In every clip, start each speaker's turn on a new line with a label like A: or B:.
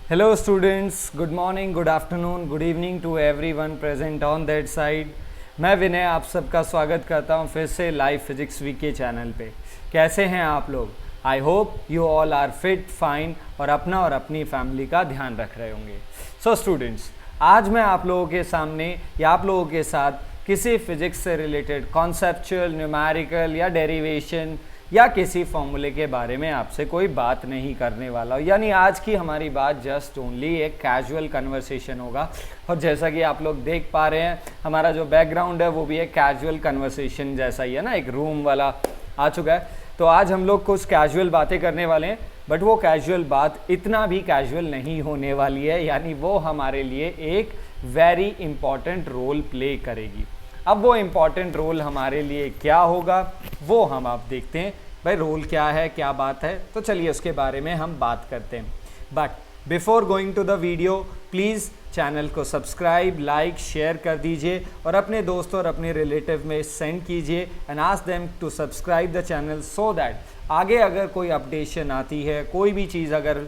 A: Hello students, good morning, good afternoon, good evening to everyone present on that side. मैं विनय आप सबका स्वागत करता हूँ फिर से लाइव फिजिक्स वीक के चैनल पे। कैसे हैं आप लोग? I hope you all are fit fine और अपना और अपनी फैमिली का ध्यान रख रहे होंगे। सो स्टूडेंट्स, आज मैं आप लोगों के सामने या आप लोगों के साथ किसी फिजिक्स से रिलेटेड कॉन्सेप्चुअल, न्यूमेरिकल या डेरिवेशन या किसी फॉर्मूले के बारे में आपसे कोई बात नहीं करने वाला हूँ। यानी आज की हमारी बात जस्ट ओनली एक कैजुअल कन्वर्सेशन होगा। और जैसा कि आप लोग देख पा रहे हैं, हमारा जो बैकग्राउंड है वो भी एक कैजुअल कन्वर्सेशन जैसा ही है ना, एक रूम वाला आ चुका है। तो आज हम लोग कुछ कैजुअल बातें करने वाले हैं, बट वो कैजुअल बात इतना भी कैजुअल नहीं होने वाली है, यानी वो हमारे लिए एक वेरी इंपॉर्टेंट रोल प्ले करेगी। अब वो इम्पॉर्टेंट रोल हमारे लिए क्या होगा वो हम आप देखते हैं। भाई रोल क्या है, क्या बात है, तो चलिए उसके बारे में हम बात करते हैं। But before going to the video, please channel को सब्सक्राइब, लाइक, शेयर कर दीजिए और अपने दोस्तों और अपने रिलेटिव में सेंड कीजिए and ask them to subscribe the channel so that आगे अगर कोई अपडेशन आती है, कोई भी चीज़ अगर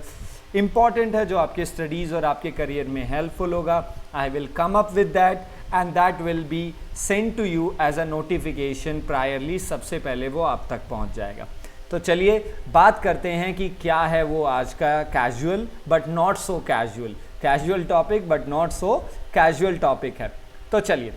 A: इम्पॉर्टेंट है जो आपके स्टडीज़ और आपके करियर में हेल्पफुल होगा, I will come up with that and that will be send to you as a notification priorly. सबसे पहले वो आप तक पहुंच जाएगा। तो चलिए बात करते हैं कि क्या है वो आज का casual but not so casual topic but not so casual topic है। तो चलिए,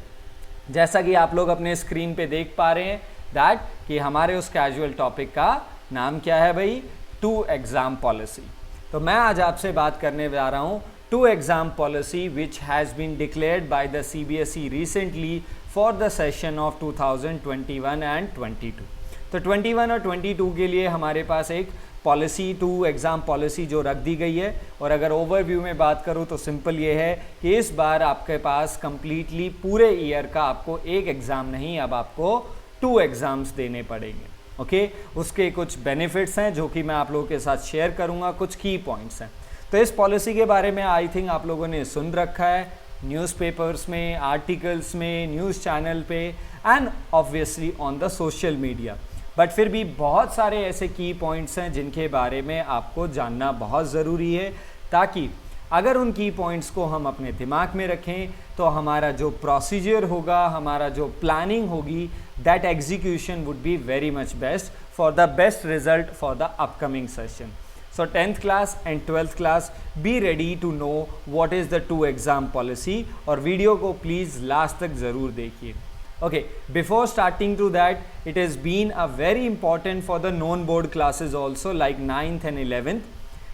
A: जैसा कि आप लोग अपने स्क्रीन पे देख पा रहे हैं दैट कि हमारे उस कैजुअल टॉपिक का नाम क्या है भाई, 2 एग्ज़ाम पॉलिसी। तो मैं आज आपसे बात करने जा रहा हूँ 2 exam policy which has been declared by the CBSE recently for the session of 2021 and 22। तो 21 और 22 के लिए हमारे पास एक पॉलिसी 2 एग्ज़ाम पॉलिसी जो रख दी गई है। और अगर ओवरव्यू में बात करूँ तो सिंपल ये है कि इस बार आपके पास कंप्लीटली पूरे ईयर का आपको एक एग्ज़ाम नहीं, अब आपको 2 एग्ज़ाम्स देने पड़ेंगे। ओके, उसके कुछ बेनिफिट्स हैं जो कि मैं आप लोगों के साथ शेयर करूँगा, कुछ की पॉइंट्स हैं। तो इस पॉलिसी के बारे में आई थिंक आप लोगों ने सुन रखा है न्यूज़पेपर्स में, आर्टिकल्स में, न्यूज़ चैनल पे and obviously on the social media. But फिर भी बहुत सारे ऐसे की पॉइंट्स हैं जिनके बारे में आपको जानना बहुत ज़रूरी है, ताकि अगर उन की पॉइंट्स को हम अपने दिमाग में रखें तो हमारा जो प्रोसीजर होगा, हमारा जो प्लानिंग होगी, that execution would be very much best for the best result for the upcoming session. So 10th class and 12th class, be ready to know what is the 2 exam policy और video को please last तक ज़रूर देखिए। Okay, before starting to that, it has been a very important for the non-board classes also like 9th and 11th,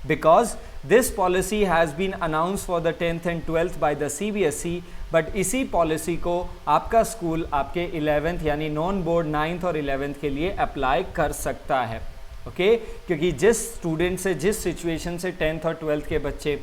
A: because this policy has been announced for the 10th and 12th by the CBSE, but इसी policy को आपका school आपके 11th यानी non board 9th और 11th के लिए apply कर सकता है। ओके, क्योंकि जिस स्टूडेंट से, जिस सिचुएशन से 10th और 12th के बच्चे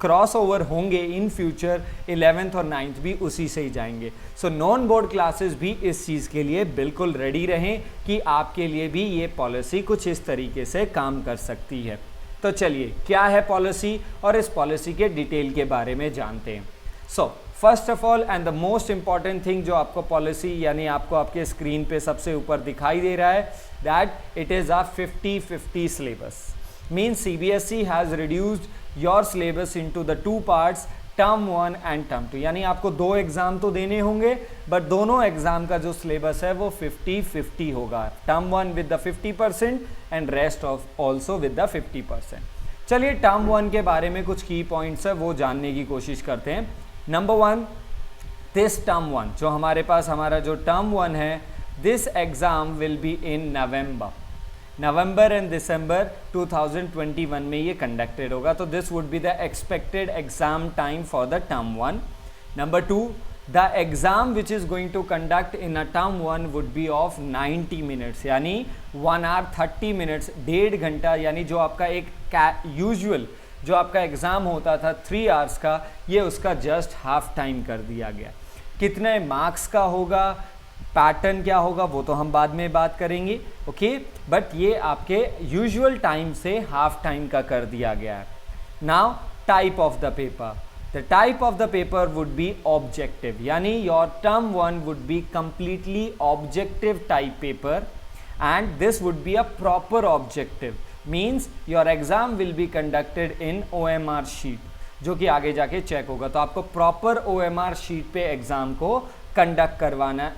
A: क्रॉस ओवर होंगे इन फ्यूचर, 11th और 9th भी उसी से ही जाएंगे। सो नॉन बोर्ड क्लासेस भी इस चीज़ के लिए बिल्कुल रेडी रहें कि आपके लिए भी ये पॉलिसी कुछ इस तरीके से काम कर सकती है। तो चलिए, क्या है पॉलिसी और इस पॉलिसी के डिटेल के बारे में जानते हैं। So first of all and the most important thing जो आपको पॉलिसी यानी आपको आपके स्क्रीन पे सबसे ऊपर दिखाई दे रहा है, that it is a 50-50 syllabus. Means CBSE has reduced your syllabus into the 2 parts, term 1 and term 2। यानी आपको 2 एग्ज़ाम तो देने होंगे, बट दोनों एग्ज़ाम का जो सिलेबस है वो 50-50 होगा। Term 1 with the 50% and rest of also with the 50%। चलिए, टर्म 1 के बारे में कुछ की पॉइंट्स है वो जानने की कोशिश करते हैं। नंबर 1, दिस टर्म 1 जो हमारे पास हमारा जो टर्म 1 है, this exam will be in November and December 2021 में ये कंडक्टेड होगा। तो this would be the expected exam time for the term 1। Number 2, the exam which is going to conduct in a term 1 would be of 90 minutes, यानी 1 hour 30 minutes, 1.5 घंटा। यानी जो आपका एक यूजुअल जो आपका एग्ज़ाम होता था 3 hours का, ये उसका जस्ट हाफ टाइम कर दिया गया। कितने मार्क्स का होगा, पैटर्न क्या होगा, वो तो हम बाद में बात करेंगे। ओके, बट ये आपके यूजुअल टाइम से हाफ टाइम का कर दिया गया है। Now type of the paper, the type of the paper would be objective, यानी your term 1 would be completely objective type paper and this would be a proper objective. Means your exam will be conducted in OMR sheet, जो कि आगे जाके check होगा। तो आपको proper OMR sheet पे exam को कंडक्ट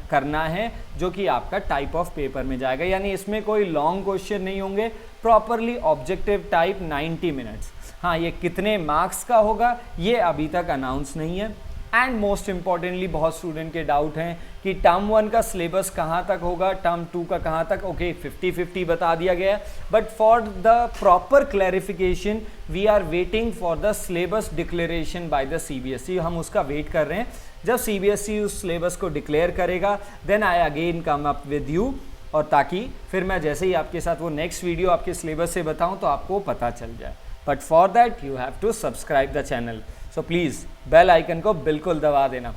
A: करना है, जो कि आपका टाइप ऑफ पेपर में जाएगा। यानी इसमें कोई लॉन्ग क्वेश्चन नहीं होंगे, प्रॉपरली ऑब्जेक्टिव टाइप 90 मिनट्स। हाँ, ये कितने मार्क्स का होगा ये अभी तक अनाउंस नहीं है। एंड मोस्ट इंपॉर्टेंटली बहुत स्टूडेंट के डाउट हैं कि टर्म 1 का सिलेबस कहाँ तक होगा, टर्म 2 का कहाँ तक। ओके, 50-50 बता दिया गया, but for the proper clarification we are waiting for the syllabus declaration by the CBSE। हम उसका वेट कर रहे हैं। जब CBSE उस सिलेबस को डिक्लेयर करेगा then I again come up with you, और ताकि फिर मैं जैसे ही आपके साथ वो नेक्स्ट वीडियो आपके सिलेबस से बताऊं तो आपको पता चल जाए। But for that you have to subscribe the channel, so please bell icon को बिल्कुल दबा देना।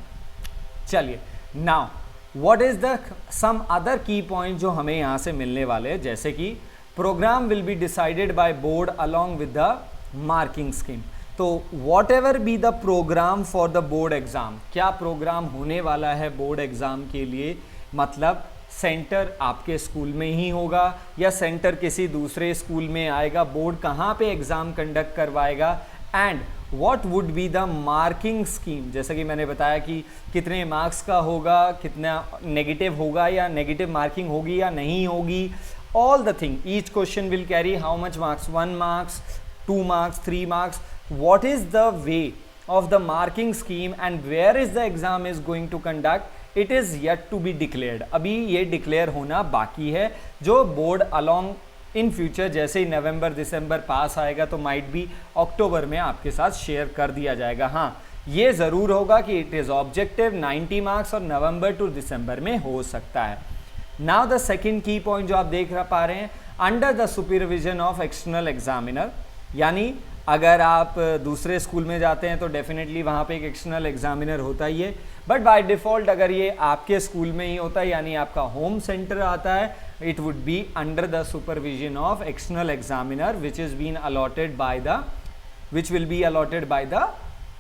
A: चलिए, now what is the some other key point जो हमें यहाँ से मिलने वाले हैं, जैसे कि program will be decided by board along with the marking scheme. तो whatever be the program for the board exam, क्या प्रोग्राम होने वाला है बोर्ड एग्जाम के लिए, मतलब सेंटर आपके स्कूल में ही होगा या सेंटर किसी दूसरे स्कूल में आएगा, बोर्ड कहाँ पे एग्जाम कंडक्ट करवाएगा, and what would be the marking scheme. जैसा कि मैंने बताया कि कितने मार्क्स का होगा, कितना नेगेटिव होगा या नेगेटिव मार्किंग होगी या नहीं होगी, all the thing. Each question will carry how much marks, 1 marks, 2 marks, 3 marks, what is the way of the marking scheme and where is the exam is going to conduct, it is yet to be declared। अभी ये declare होना बाकी है, जो board along in future जैसे ही नवंबर दिसंबर पास आएगा तो might be अक्टूबर में आपके साथ शेयर कर दिया जाएगा। हाँ, ये ज़रूर होगा कि इट इज़ ऑब्जेक्टिव 90 मार्क्स और नवंबर टू दिसंबर में हो सकता है। नाउ द सेकेंड की पॉइंट जो आप देख पा रहे हैं, under the supervision of external examiner, यानी अगर आप दूसरे स्कूल में जाते हैं तो डेफिनेटली वहाँ पे एक एक्सटर्नल एग्जामिनर होता ही है, बट बाय डिफ़ॉल्ट अगर ये आपके स्कूल में ही होता है यानी आपका होम सेंटर आता है, it would be under the supervision of external examiner which will be allotted bye the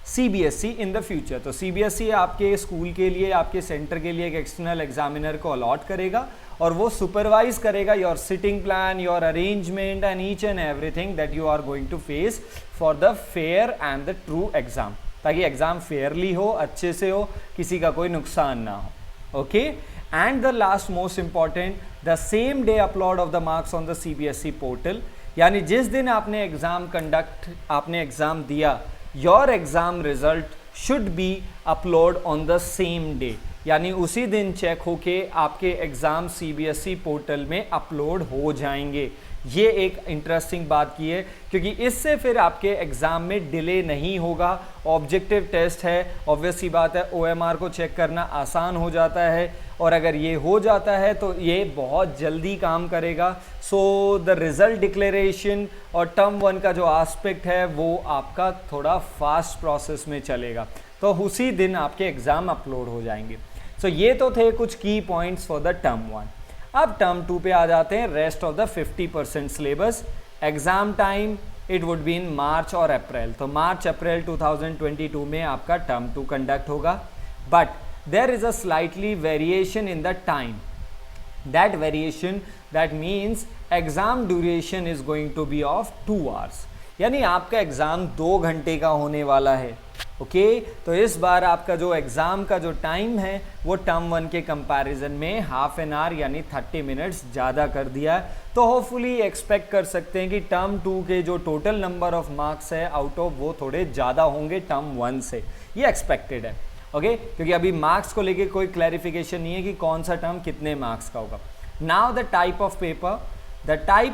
A: CBSE in the future. तो CBSE आपके स्कूल के लिए, आपके सेंटर के लिए एक एक्सटर्नल एग्जामिनर को अलॉट करेगा और वो सुपरवाइज करेगा your sitting plan, your arrangement and each and everything that you are going to face for the fair and the true exam, ताकि एग्जाम फेयरली हो, अच्छे से हो, किसी का कोई नुकसान ना हो। Okay, and the last most important, the same day upload of the marks on the CBSE portal, यानी जिस दिन आपने एग्जाम दिया, your exam result should be upload on the same day, यानी उसी दिन चेक होके आपके एग्ज़ाम CBSE पोर्टल में अपलोड हो जाएंगे। ये एक इंटरेस्टिंग बात की है, क्योंकि इससे फिर आपके एग्ज़ाम में डिले नहीं होगा। ऑब्जेक्टिव टेस्ट है, ऑब्वियस सी बात है, OMR को चेक करना आसान हो जाता है, और अगर ये हो जाता है तो ये बहुत जल्दी काम करेगा। सो द रिज़ल्ट डिक्लेरेशन और टर्म 1 का जो आस्पेक्ट है वो आपका थोड़ा फास्ट प्रोसेस में चलेगा, तो उसी दिन आपके एग्ज़ाम अपलोड हो जाएंगे। सो ये तो थे कुछ की पॉइंट्स फॉर द टर्म 1। अब टर्म 2 पे आ जाते हैं, rest of the 50% syllabus. Exam time it would be in March और अप्रैल, तो मार्च अप्रैल 2022 में आपका टर्म 2 कंडक्ट होगा, but there is a slightly variation in the time. That variation that means exam duration is going to be of 2 hours, यानी आपका exam 2 घंटे का होने वाला है। ओके, तो इस बार आपका जो एग्ज़ाम का जो टाइम है वो टर्म 1 के कंपैरिजन में हाफ एन आवर यानी 30 मिनट्स ज़्यादा कर दिया है। तो होपफुली एक्सपेक्ट कर सकते हैं कि टर्म 2 के जो टोटल नंबर ऑफ मार्क्स है आउट ऑफ वो थोड़े ज़्यादा होंगे टर्म 1 से, ये एक्सपेक्टेड है। ओके, क्योंकि अभी मार्क्स को लेके कोई क्लैरिफिकेशन नहीं है कि कौन सा टर्म कितने मार्क्स का होगा। Now the type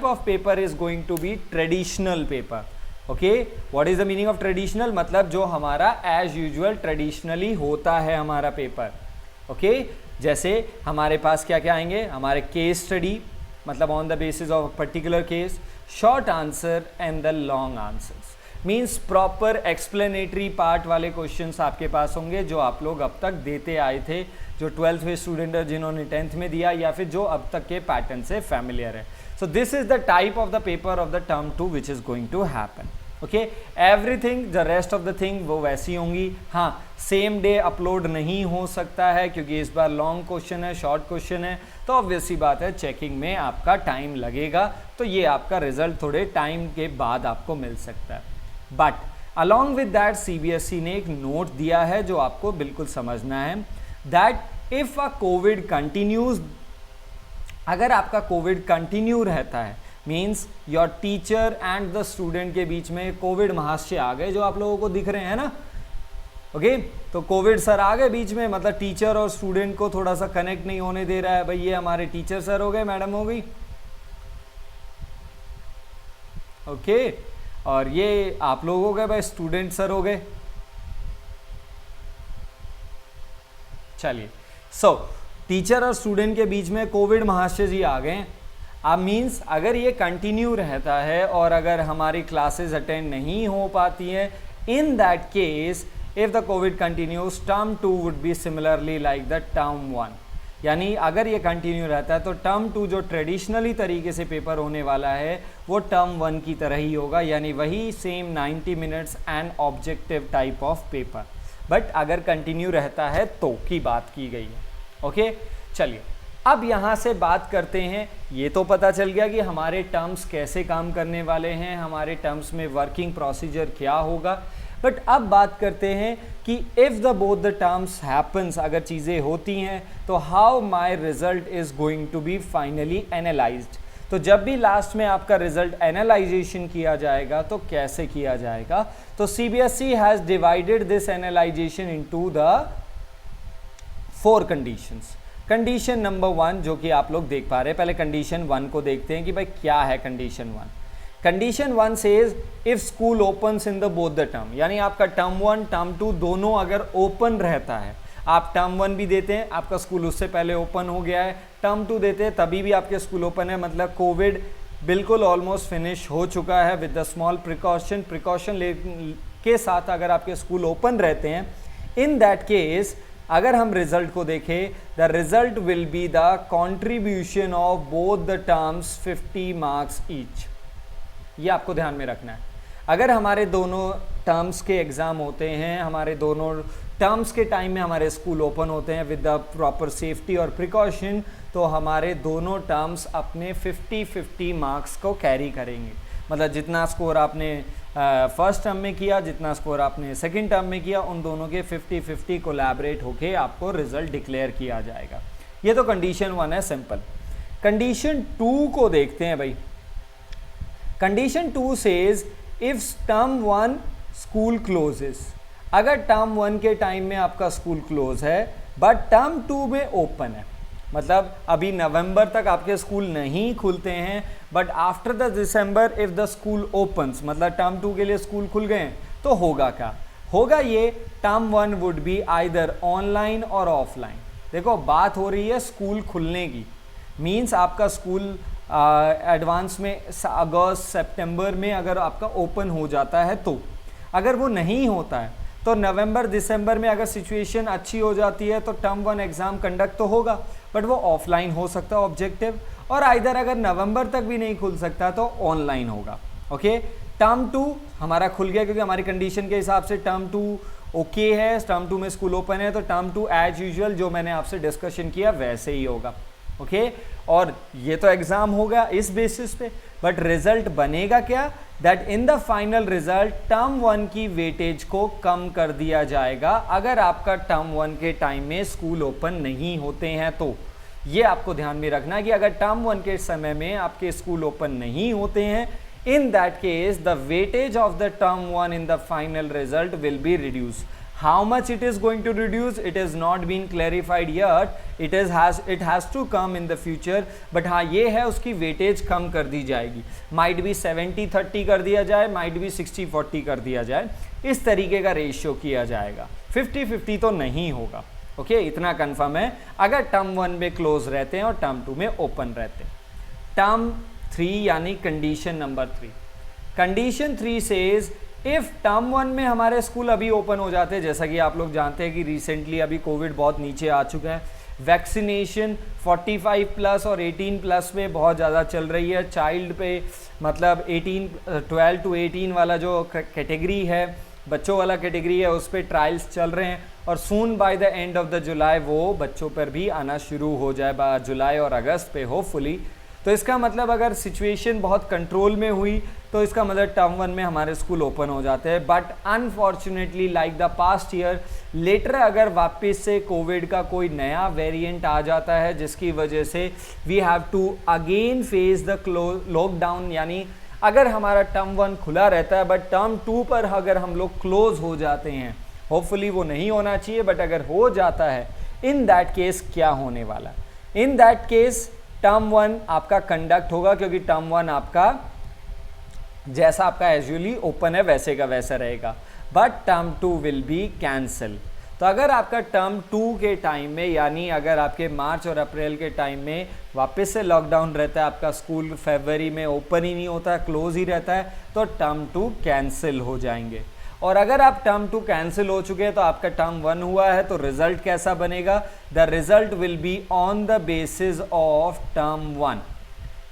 A: of paper is going to be traditional paper. Okay, what is the meaning of traditional, मतलब जो हमारा एज यूजुअल ट्रेडिशनली होता है हमारा पेपर। ओके, जैसे हमारे पास क्या क्या आएंगे, हमारे केस स्टडी, मतलब on the basis of particular case, short answer and the long answers, means proper explanatory part वाले क्वेश्चंस आपके पास होंगे जो आप लोग अब तक देते आए थे, जो 12th में स्टूडेंट है, जिन्होंने 10th में दिया, या फिर जो अब तक के पैटर्न से फैमिलियर है। So this is the type of the paper of the term 2 which is going to happen. Okay, everything the rest of the thing वो वैसी होंगी। हाँ, सेम डे अपलोड नहीं हो सकता है क्योंकि इस बार लॉन्ग क्वेश्चन है, शॉर्ट क्वेश्चन है, तो ऑब्वियस सी बात है चेकिंग में आपका टाइम लगेगा, तो ये आपका रिजल्ट थोड़े टाइम के बाद आपको मिल सकता है। But along with that CBSE ने एक नोट दिया है जो आपको बिल्कुल समझना है, that if a Covid continues, अगर आपका कोविड कंटिन्यू रहता है, means your teacher and the student के बीच में कोविड महाशय आ गए जो आप लोगों को दिख रहे हैं ना, ओके तो कोविड सर आ गए बीच में, मतलब टीचर और स्टूडेंट को थोड़ा सा कनेक्ट नहीं होने दे रहा है। भाई ये हमारे टीचर सर हो गए, मैडम हो गई, ओके और ये आप लोग हो गए भाई स्टूडेंट सर हो गए। चलिए सो टीचर और स्टूडेंट के बीच में कोविड महाशय जी आ गए। अब मीन्स अगर ये कंटिन्यू रहता है और अगर हमारी क्लासेस अटेंड नहीं हो पाती हैं, in that case if the Covid continues term 2 would be similarly like the term 1, यानी अगर ये कंटिन्यू रहता है तो टर्म 2 जो ट्रेडिशनली तरीके से पेपर होने वाला है वो टर्म 1 की तरह ही होगा, यानी वही same 90 minutes and objective type of paper, but अगर कंटिन्यू रहता है तो की बात की गई है। ओके चलिए अब यहाँ से बात करते हैं, ये तो पता चल गया कि हमारे टर्म्स कैसे काम करने वाले हैं, हमारे टर्म्स में वर्किंग प्रोसीजर क्या होगा, बट अब बात करते हैं कि if the both the terms happens, अगर चीज़ें होती हैं तो how my result is going to be finally analysed. तो जब भी लास्ट में आपका रिजल्ट एनालाइजेशन किया जाएगा तो कैसे किया जाएगा, तो CBSE has divided this analysation into the 4 conditions. Condition number 1 जो कि आप लोग देख पा रहे हैं, पहले कंडीशन 1 को देखते हैं कि भाई क्या है condition 1। Condition 1 says if school opens in the both the term, यानी आपका टर्म 1 टर्म 2 दोनों अगर ओपन रहता है, आप टर्म 1 भी देते हैं आपका स्कूल उससे पहले ओपन हो गया है, टर्म 2 देते हैं तभी भी आपके स्कूल ओपन है, मतलब कोविड बिल्कुल ऑलमोस्ट फिनिश हो चुका है, विद द स्मॉल प्रिकॉशन के साथ अगर आपके स्कूल ओपन रहते हैं, इन दैट केस अगर हम रिजल्ट को देखें, the result will be the contribution of both the terms 50 marks each. ये आपको ध्यान में रखना है। अगर हमारे दोनों टर्म्स के एग्ज़ाम होते हैं, हमारे दोनों टर्म्स के टाइम में हमारे स्कूल ओपन होते हैं विद द प्रॉपर सेफ्टी और प्रिकॉशन, तो हमारे दोनों टर्म्स अपने 50-50 मार्क्स को कैरी करेंगे, मतलब जितना स्कोर आपने फर्स्ट टर्म में किया, जितना स्कोर आपने सेकंड टर्म में किया, उन दोनों के 50-50 कोलैबोरेट होके आपको रिजल्ट डिक्लेयर किया जाएगा। ये तो कंडीशन 1 है सिंपल। कंडीशन 2 को देखते हैं भाई। Condition 2 says if term 1 school closes, अगर टर्म 1 के टाइम में आपका स्कूल क्लोज है बट टर्म 2 में ओपन है, मतलब अभी नवंबर तक आपके स्कूल नहीं खुलते हैं, but after the December if the school opens, मतलब टर्म 2 के लिए स्कूल खुल गए हैं, तो होगा क्या होगा, ये term 1 would be either online और ऑफलाइन। देखो बात हो रही है स्कूल खुलने की, मीन्स आपका स्कूल एडवांस में अगस्त सितंबर में अगर आपका ओपन हो जाता है, तो अगर वो नहीं होता है तो नवंबर दिसंबर में अगर सिचुएशन अच्छी हो जाती है तो टर्म 1 एग्ज़ाम कंडक्ट तो होगा, बट वो ऑफलाइन हो सकता है ऑब्जेक्टिव, और आइदर अगर नवंबर तक भी नहीं खुल सकता तो ऑनलाइन होगा। ओके टर्म 2 हमारा खुल गया क्योंकि हमारी कंडीशन के हिसाब से टर्म 2 ओके है, टर्म 2 में स्कूल ओपन है, तो टर्म 2 एज यूजुअल जो मैंने आपसे डिस्कशन किया वैसे ही होगा। ओके और ये तो एग्ज़ाम होगा इस बेसिस पे, बट रिजल्ट बनेगा क्या, that in the final result term 1 की वेटेज को कम कर दिया जाएगा अगर आपका टर्म 1 के टाइम में स्कूल ओपन नहीं होते हैं। तो ये आपको ध्यान में रखना है कि अगर टर्म 1 के समय में आपके स्कूल ओपन नहीं होते हैं, in that case the weightage of the term 1 in the final result will be reduced. How much it is going to reduce, it is not been clarified yet, it has to come in the future, but हाँ ये है उसकी weightage कम कर दी जाएगी, might be 70-30 कर दिया जाए, might be 60-40 कर दिया जाए, इस तरीके का रेशियो किया जाएगा, 50-50 तो नहीं होगा। ओके इतना कंफर्म है अगर टर्म 1 में क्लोज रहते हैं और टर्म 2 में ओपन रहते हैं। टर्म 3 यानी condition number 3, condition 3 says if term 1 में हमारे स्कूल अभी ओपन हो जाते हैं, जैसा कि आप लोग जानते हैं कि रिसेंटली अभी कोविड बहुत नीचे आ चुका है, वैक्सीनेशन 45+ और 18+ में बहुत ज़्यादा चल रही है, चाइल्ड पे मतलब 12 to 18 वाला जो कैटेगरी है बच्चों वाला कैटेगरी है उस पर ट्रायल्स चल रहे हैं और soon by the end of the जुलाई वो बच्चों पर भी आना शुरू हो जाए जुलाई और अगस्त पे होपफुली। तो इसका मतलब अगर सिचुएशन बहुत कंट्रोल में हुई तो इसका मतलब टर्म 1 में हमारे स्कूल ओपन हो जाते हैं। But unfortunately like the past year later अगर वापस से कोविड का कोई नया वेरिएंट आ जाता है जिसकी वजह से we have to again face the lockdown, यानी अगर हमारा टर्म 1 खुला रहता है बट टर्म 2 पर अगर हम लोग क्लोज हो जाते हैं, होपफुली वो नहीं होना चाहिए बट अगर हो जाता है, इन दैट केस क्या होने वाला, इन दैट केस टर्म 1 आपका कंडक्ट होगा क्योंकि टर्म 1 आपका जैसा आपका एजुअली ओपन है वैसे का वैसा रहेगा, but term 2 will be cancel. तो अगर आपका टर्म 2 के टाइम में, यानी अगर आपके मार्च और अप्रैल के टाइम में वापस से लॉकडाउन रहता है, आपका स्कूल फरवरी में ओपन ही नहीं होता है, क्लोज ही रहता है, तो टर्म 2 कैंसिल हो जाएंगे। और अगर आप टर्म 2 कैंसिल हो चुके हैं तो आपका टर्म 1 हुआ है, तो रिजल्ट कैसा बनेगा, the result will be on the basis of term 1,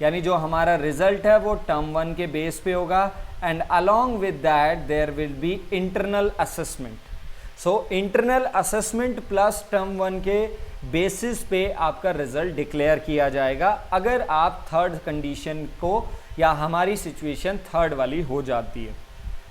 A: यानी जो हमारा रिजल्ट है वो टर्म 1 के बेस पे होगा। And along with that there will be internal assessment. So internal assessment plus term 1 के बेसिस पे आपका रिजल्ट डिक्लेयर किया जाएगा अगर आप थर्ड कंडीशन को या हमारी सिचुएशन थर्ड वाली हो जाती है।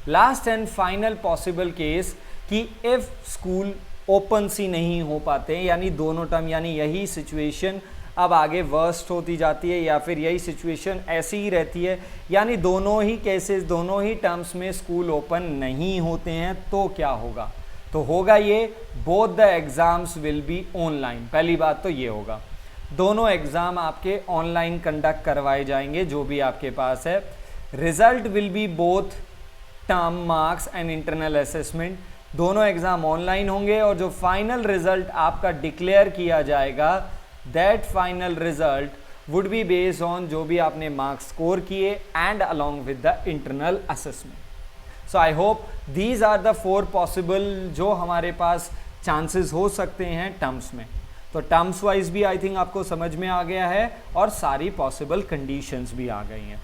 A: Last and final possible case कि इफ स्कूल ओपन सी नहीं हो पाते हैं, यानी दोनों टर्म, यानी यही सिचुएशन अब आगे वर्स्ट होती जाती है या फिर यही सिचुएशन ऐसी ही रहती है, यानी दोनों ही केसेस दोनों ही टर्म्स में स्कूल ओपन नहीं होते हैं, तो क्या होगा, तो होगा ये both the exams will be online. पहली बात तो ये होगा दोनों एग्ज़ाम आपके ऑनलाइन कंडक्ट करवाए जाएंगे जो भी आपके पास है। Result will be both term marks and internal assessment, दोनों एग्ज़ाम ऑनलाइन होंगे और जो फाइनल रिजल्ट आपका डिक्लेयर किया जाएगा that final result would be based on जो भी आपने मार्क्स स्कोर किए and along with the internal assessment. So I hope these are the 4 possible जो हमारे पास चांसेस हो सकते हैं टर्म्स में। तो टर्म्स वाइज भी आई थिंक आपको समझ में आ गया है और सारी पॉसिबल कंडीशंस भी आ गई हैं।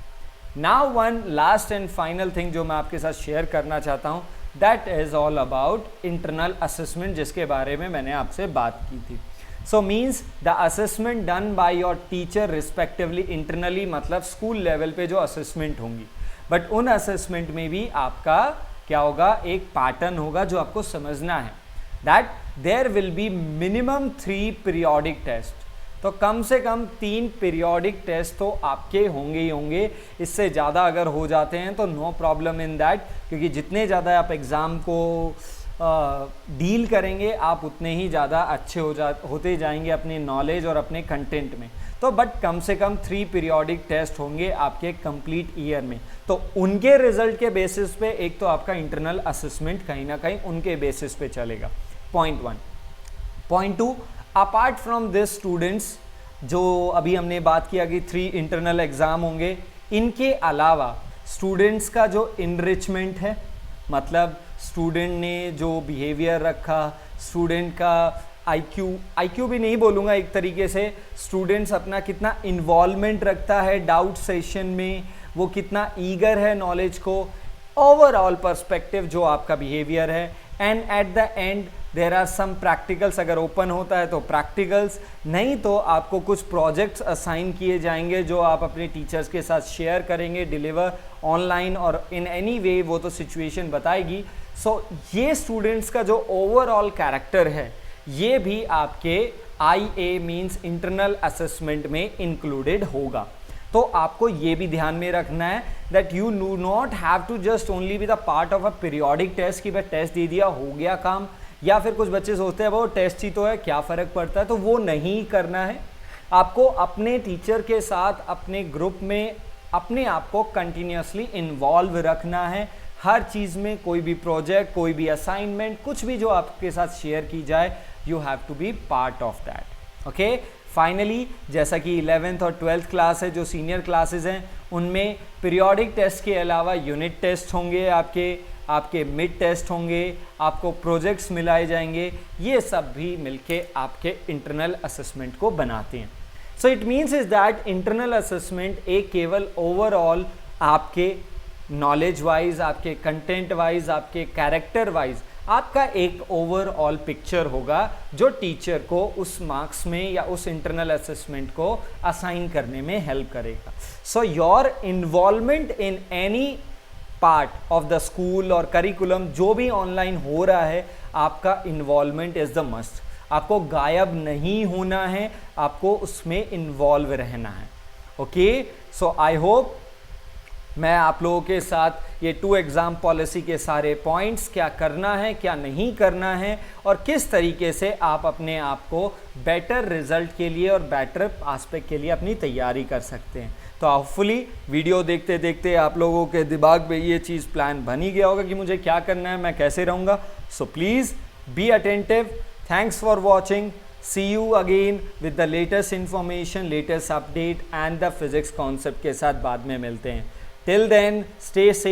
A: Now one last and final thing जो मैं आपके साथ शेयर करना चाहता हूँ that is all about internal assessment, जिसके बारे में मैंने आपसे बात की थी। So means the assessment done by your teacher respectively internally, मतलब स्कूल लेवल पे जो असेसमेंट होंगी, बट उन असेसमेंट में भी आपका क्या होगा, एक पैटर्न होगा जो आपको समझना है that there will be minimum 3 periodic test. तो कम से कम 3 पीरियोडिक टेस्ट तो आपके होंगे ही होंगे, इससे ज़्यादा अगर हो जाते हैं तो नो प्रॉब्लम इन दैट, क्योंकि जितने ज़्यादा आप एग्ज़ाम को डील करेंगे आप उतने ही ज़्यादा अच्छे होते जाएंगे अपनी नॉलेज और अपने कंटेंट में। तो बट कम से कम 3 पीरियोडिक टेस्ट होंगे आपके कंप्लीट ईयर में, तो उनके रिजल्ट के बेसिस पे एक तो आपका इंटरनल असेसमेंट कहीं ना कहीं उनके बेसिस पे चलेगा। Point 1। Point 2, apart from this students, जो अभी हमने बात किया कि 3 इंटरनल एग्ज़ाम होंगे, इनके अलावा स्टूडेंट्स का जो इनरिचमेंट है, मतलब स्टूडेंट ने जो बिहेवियर रखा, स्टूडेंट का आईक्यू भी नहीं बोलूँगा, एक तरीके से स्टूडेंट्स अपना कितना इन्वॉल्वमेंट रखता है डाउट सेशन में, वो कितना ईगर है नॉलेज को, ओवरऑल पर्सपेक्टिव जो आपका बिहेवियर है। And at the end there are some practicals, अगर ओपन होता है तो प्रैक्टिकल्स, नहीं तो आपको कुछ प्रोजेक्ट्स असाइन किए जाएंगे जो आप अपने टीचर्स के साथ शेयर करेंगे, डिलीवर ऑनलाइन और इन एनी वे, वो तो सिचुएशन बताएगी। सो ये स्टूडेंट्स का जो ओवरऑल कैरेक्टर है ये भी आपके IA मीन्स इंटरनल असेसमेंट में इंक्लूडेड होगा। तो आपको ये भी ध्यान में रखना है that you do not have to just only be the part of a periodic test कि भाई टेस्ट दे दिया हो गया काम, या फिर कुछ बच्चे सोचते हैं वो टेस्ट ही तो है क्या फ़र्क पड़ता है, तो वो नहीं करना है। आपको अपने टीचर के साथ अपने ग्रुप में अपने आप को कंटिन्यूसली इन्वॉल्व रखना है हर चीज़ में, कोई भी प्रोजेक्ट, कोई भी असाइनमेंट, कुछ भी जो आपके साथ शेयर की जाए, you have to be part of that. Okay, finally जैसा कि 11th और 12th क्लास है, जो सीनियर क्लासेस हैं, उनमें पीरियोडिक टेस्ट के अलावा यूनिट टेस्ट होंगे, आपके मिड टेस्ट होंगे, आपको प्रोजेक्ट्स मिलाए जाएंगे, ये सब भी मिलके आपके इंटरनल असेसमेंट को बनाते हैं। So it means is that internal assessment एक केवल ओवरऑल आपके नॉलेज वाइज, आपके कंटेंट वाइज, आपके कैरेक्टर वाइज आपका एक ओवरऑल पिक्चर होगा जो टीचर को उस मार्क्स में या उस इंटरनल असेसमेंट को असाइन करने में हेल्प करेगा। So your involvement in any part of the school और करिकुलम जो भी ऑनलाइन हो रहा है, आपका इन्वॉल्वमेंट इज द मस्ट। आपको गायब नहीं होना है, आपको उसमें इन्वॉल्व रहना है। ओके, सो आई होप मैं आप लोगों के साथ ये 2 एग्ज़ाम पॉलिसी के सारे पॉइंट्स, क्या करना है क्या नहीं करना है और किस तरीके से आप अपने आप को बेटर रिजल्ट के लिए और बेटर एस्पेक्ट के लिए अपनी तैयारी कर सकते हैं। तो होपफुली वीडियो देखते देखते आप लोगों के दिमाग में ये चीज़ प्लान बन ही गया होगा कि मुझे क्या करना है, मैं कैसे रहूँगा। So please be attentive. Thanks for watching. See you again with the latest information, latest update and the physics concept के साथ बाद में मिलते हैं। Till then, stay safe.